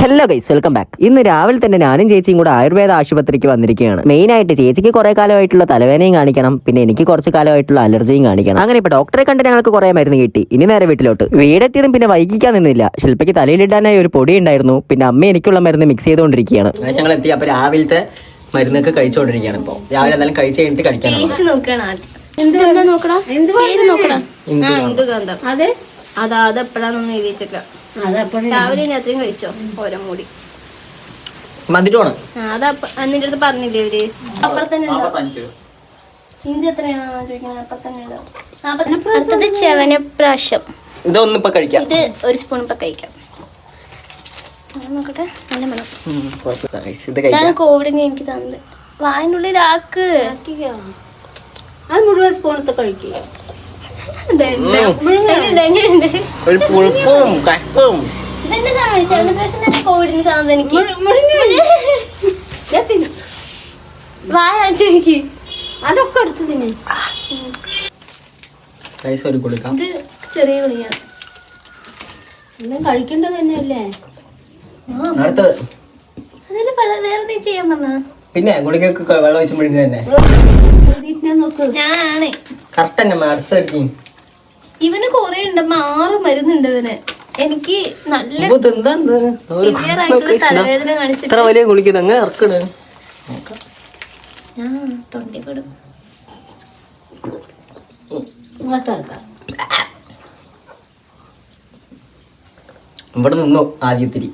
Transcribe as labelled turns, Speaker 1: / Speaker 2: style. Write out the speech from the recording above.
Speaker 1: Hello guys, welcome back. ഇന്ന് രാവിലെ തന്നെ ഞാനും ചേച്ചിയും കൂടെ ആയുർവേദ ആശുപത്രിക്ക് വന്നിരിക്കുകയാണ്. മെയിൻ ആയിട്ട് ചേച്ചിക്ക് കുറെ കാലമായിട്ടുള്ള തലവേദനയും കാണിക്കണം, പിന്നെ എനിക്ക് കുറച്ച് കാലമായിട്ടുള്ള അലർജിയും കാണിക്കണം. അങ്ങനെ ഇപ്പൊ ഡോക്ടറെ കണ്ട് ഞങ്ങൾക്ക് കുറെ മരുന്ന് കിട്ടി. ഇനി നേരെ വീട്ടിലോട്ട്. വീടെത്തിയതും പിന്നെ വൈകിക്കാൻ നിന്നില്ല. ശില്പയ്ക്ക് തലയിലിടാനായി ഒരു പൊടി ഉണ്ടായിരുന്നു, പിന്നെ അമ്മ എനിക്കുള്ള മരുന്ന് മിക്സ് ചെയ്തുകൊണ്ടിരിക്കുകയാണ്.
Speaker 2: ഞങ്ങൾ എത്തി. അപ്പൊ രാവിലത്തെ മരുന്നൊക്കെ കഴിച്ചുകൊണ്ടിരിക്കുകയാണ്. ഇപ്പൊ രാവിലെ എന്തായാലും കഴിച്ച് കഴിഞ്ഞിട്ട് കഴിക്കാൻ
Speaker 3: അതെപ്പോഴാന്നൊന്നും എഴുതിയിട്ടില്ല. രാവിലെ രാത്രിയും കഴിച്ചോ ഓരോ മൂടി
Speaker 2: മധുരമാണ്.
Speaker 3: അത് നിന്റെ അടുത്ത് പറഞ്ഞില്ലേ ഇവര്? അപ്പുറത്തന്നെ ഇഞ്ചി എത്രയാണോ ചോദിക്കുന്നത്? അപ്പുറത്തന്നെ അടുത്തത് ചെവനപ്രാശം.
Speaker 2: ഇതൊന്നും ഇപ്പൊ കഴിക്കാം.
Speaker 3: ഇത് ഒരു സ്പൂൺ ഇപ്പൊ കഴിക്കാം. നോക്കട്ടെ, നല്ല മണം. ഇതാണ് കോവിഡിന് എനിക്ക് തന്നത്. വായന്റെ ഉള്ളിൽ ആക്ക്.
Speaker 4: അത് മുഴുവൻ സ്പൂണത്തെ കഴിക്കുക.
Speaker 3: ഇതെന്നെ ചെവനപ്രാശം കോവിഡിന് തന്നത് എനിക്ക്. വായ അടച്ചു എനിക്ക്.
Speaker 4: അതൊക്കെ എടുത്തതിന്
Speaker 3: ഇത് ചെറിയ ഗുളികയാണ്.
Speaker 4: എല്ലാം കഴിക്കേണ്ടത് തന്നെയല്ലേ?
Speaker 3: അതല്ലേ വേറെ ചെയ്യാൻ പറഞ്ഞ.
Speaker 2: പിന്നെ ഗുളികക്ക് വെള്ളം വെച്ച് മുഴുക തന്നെ.
Speaker 3: ഞാനാണ്
Speaker 2: ഇവന്
Speaker 3: കൊറേ ഉണ്ട്, 6 മരുന്നുണ്ട് ഇവന്. എനിക്ക് നല്ല സിവിയർ ആയിട്ടുള്ള തലവേദന കാണിച്ചിട്ട്
Speaker 2: വലിയ ഗുളിക അങ്ങനെ ഇറക്കണ
Speaker 3: തൊണ്ടിപ്പെടും.
Speaker 2: ഇവിടെ നിന്നോ ആദ്യത്തിരി.